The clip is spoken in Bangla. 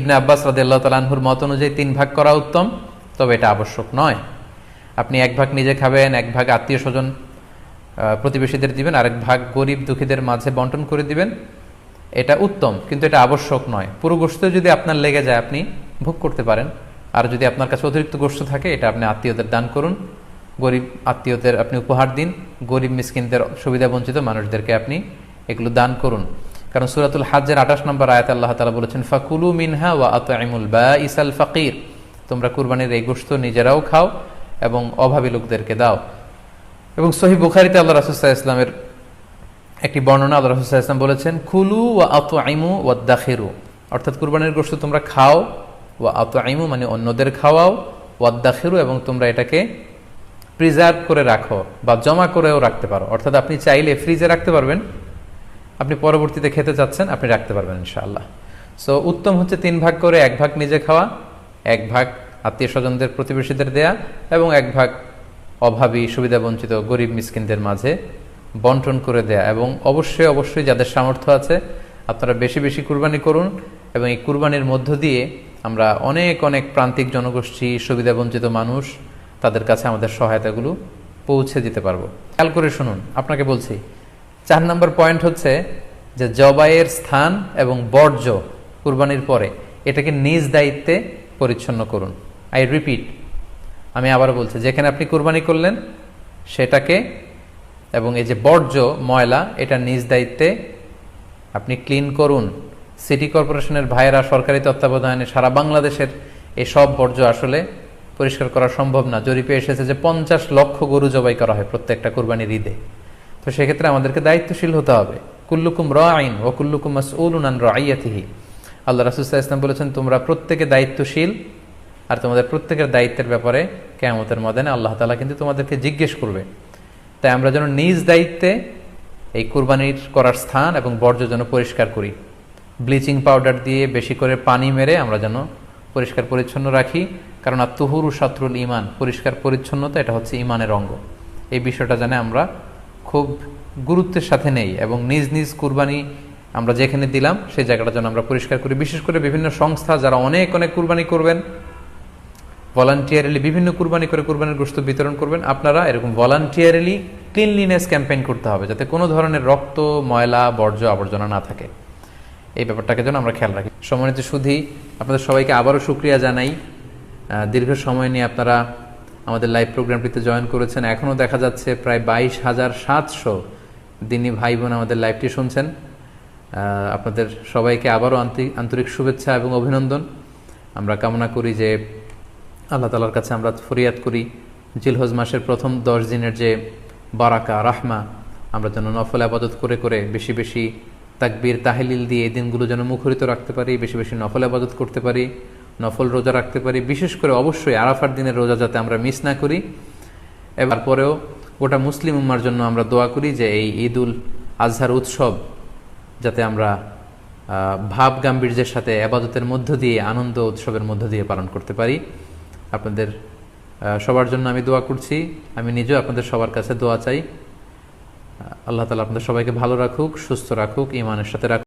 ইবনে আব্বাস রাদিয়াল্লাহু তাআলা আনহুর মত অনুযায়ী 3 ভাগ করা উত্তম, তবে এটা আবশ্যক নয়। আপনি 1 ভাগ নিজে খাবেন, 1 ভাগ আত্মীয় স্বজন প্রতিবেশীদের দিবেন, আরেক ভাগ গরিব দুঃখীদের মাঝে বন্টন করে দিবেন, এটা উত্তম, কিন্তু এটা আবশ্যক নয়। পুরো গোশত যদি আপনার লেগে যায় আপনি ভোগ করতে পারেন, আর যদি আপনার কাছে অতিরিক্ত গোশত থাকে এটা আপনি আত্মীয়দের দান করুন, গরিব আত্মীয়দের আপনি উপহার দিন, গরিব মিসকিনদের সুবিধা বঞ্চিত মানুষদেরকে আপনি এগুলো দান করুন। কারণ সূরাতুল হজ্জের 28 নম্বর আয়াতে আল্লাহ তাআলা বলেছেন, ফাকুলু মিনহা ওয়া আত'ইমুল বাঈসাল ফাকির, তোমরা কুরবানির এই গোশত নিজেরাও খাও এবং অভাবী লোকদেরকে দাও। এবং সহিহ বুখারীতে আল্লাহ রাসূল সাল্লাল্লাহু আলাইহি ওয়াসাল্লামের একটি বর্ণনা, আল্লাহ রাসূল সাল্লাল্লাহু আলাইহি ওয়াসাল্লাম বলেছেন, কুলু ওয়া আত'ইমু ওয়াদাখিরু, অর্থাৎ কুরবানির গোশত তোমরা খাও, ওয়া আত'ইমু মানে অন্যদের খাওয়াও, ওয়াদাখিরু এবং তোমরা এটাকে প্রিজার্ভ করে রাখো বা জমা করেও রাখতে পারো। অর্থাৎ আপনি চাইলে ফ্রিজে রাখতে পারবেন, আপনি পরবর্তীতে খেতে চাচ্ছেন আপনি রাখতে পারবেন ইনশাআল্লাহ। সো উত্তম হচ্ছে 3 ভাগ করে 1 ভাগ নিজে খাওয়া, 1 ভাগ আত্মীয় স্বজনদের প্রতিবেশীদের দেয়া এবং 1 ভাগ অভাবী সুবিধা বঞ্চিত গরিব মিসকিনদের মাঝে বন্টন করে দেয়া। এবং অবশ্যই অবশ্যই যাদের সামর্থ্য আছে আপনারা বেশি বেশি কুরবানি করুন, এবং এই কুরবানির মধ্য দিয়ে আমরা অনেক অনেক প্রান্তিক জনগোষ্ঠী, সুবিধা বঞ্চিত মানুষ, তাদের কাছে আমাদের সহায়তাগুলো পৌঁছে দিতে পারবো। খেয়াল করে শুনুন, আপনাকে বলছি 4 নম্বর পয়েন্ট হচ্ছে যে জবাইয়ের স্থান এবং বর্জ্য কুরবানির পরে এটাকে নিজ দায়িত্বে পরিচ্ছন্ন করুন। আই রিপিট, আমি আবারও বলছি, যেখানে আপনি কুরবানি করলেন সেটাকে এবং এই যে বর্জ্য ময়লা এটা নিজ দায়িত্বে আপনি ক্লিন করুন। সিটি কর্পোরেশনের ভাইয়েরা সরকারি তত্ত্বাবধানে সারা বাংলাদেশের এই সব বর্জ্য আসলে পরিষ্কার করা সম্ভব না। জরিপে এসেছে যে 50 লক্ষ গরু জবাই করা হয় প্রত্যেকটা কুরবানির ঈদে। তো সেক্ষেত্রে আমাদেরকে দায়িত্বশীল হতে হবে। কুল্লুকুম রাঈন ওয়া কুল্লুকুম মাসউলুন আন রাইয়াতিহি, আল্লাহ রাসূল সাল্লাল্লাহু আলাইহি ওয়াসাল্লাম বলেছেন তোমরা প্রত্যেকে দায়িত্বশীল, আর তোমাদের প্রত্যেকের দায়িত্বের ব্যাপারে কিয়ামতের ময়দানে আল্লাহ তাআলা কিন্তু তোমাদেরকে জিজ্ঞেস করবে। তাই আমরা যেন নিজ দায়িত্বে এই কুরবানির করার স্থান এবং বর্জ্য যেন পরিষ্কার করি, ব্লিচিং পাউডার দিয়ে বেশি করে পানি মেরে আমরা যেন পরিষ্কার পরিচ্ছন্ন রাখি। কারণ আত-তুহুরু শাতরুল ঈমান, পরিষ্কার পরিচ্ছন্নতা এটা হচ্ছে ঈমানের অঙ্গ। এই বিষয়টা জানে আমরা খুব গুরুত্বের সাথে নেই, এবং নিজ নিজ কুরবানি আমরা যেখানে দিলাম সেই জায়গাটা যেন আমরা পরিষ্কার করি। বিশেষ করে বিভিন্ন সংস্থা যারা অনেক অনেক কুরবানি করবেন, ভলান্টিয়ারিলি বিভিন্ন কুরবানি করে কুরবানির গোশত বিতরণ করবেন, আপনারা এরকম ভলান্টিয়ারিলি ক্লিনলিনেস ক্যাম্পেইন করতে হবে, যাতে কোনো ধরনের রক্ত, ময়লা, বর্জ্য, আবর্জনা না থাকে। এই ব্যাপারটাকে যেন আমরা খেয়াল রাখি। সম্মানিত সুধী, আপনাদের সবাইকে আবারও শুকরিয়া জানাই। দীর্ঘ সময় নিয়ে আপনারা আমাদের লাইভ প্রোগ্রামটিতে জয়েন করেছেন। এখনও দেখা যাচ্ছে প্রায় 22,700 দিনী ভাই বোন আমাদের লাইভটি শুনছেন। আপনাদের সবাইকে আবারও আন্তরিক শুভেচ্ছা এবং অভিনন্দন। আমরা কামনা করি যে আল্লাহ তাআলার কাছে আমরা ফরিয়াদ করি জিলহজ মাসের প্রথম 10 দিনের যে বারাকা, রাহমা, আমরা যেন নফল ইবাদত করে করে বেশি বেশি তাকবীর তাহলিল দিয়ে এই দিনগুলো যেন মুখরিত রাখতে পারি, বেশি বেশি নফল ইবাদত করতে পারি, নফল রোজা রাখতে পারি। বিশেষ করে অবশ্যই আরাফার দিনের রোজা যাতে আমরা মিস না করি। এবার পরেও গোটা মুসলিম উম্মার জন্য আমরা দোয়া করি যে এই ঈদুল আজহার উৎসব যাতে আমরা ভাব গাম্ভীর্যের সাথে ইবাদতের মধ্য দিয়ে, আনন্দ উৎসবের মধ্য দিয়ে পালন করতে পারি। আপনাদের সবার জন্য আমি দোয়া করছি, আমি নিজেও আপনাদের সবার কাছে দোয়া চাই। আল্লাহ তাআলা আপনাদের সবাইকে ভালো রাখুক, সুস্থ রাখুক, ঈমানের সাথে রাখুক।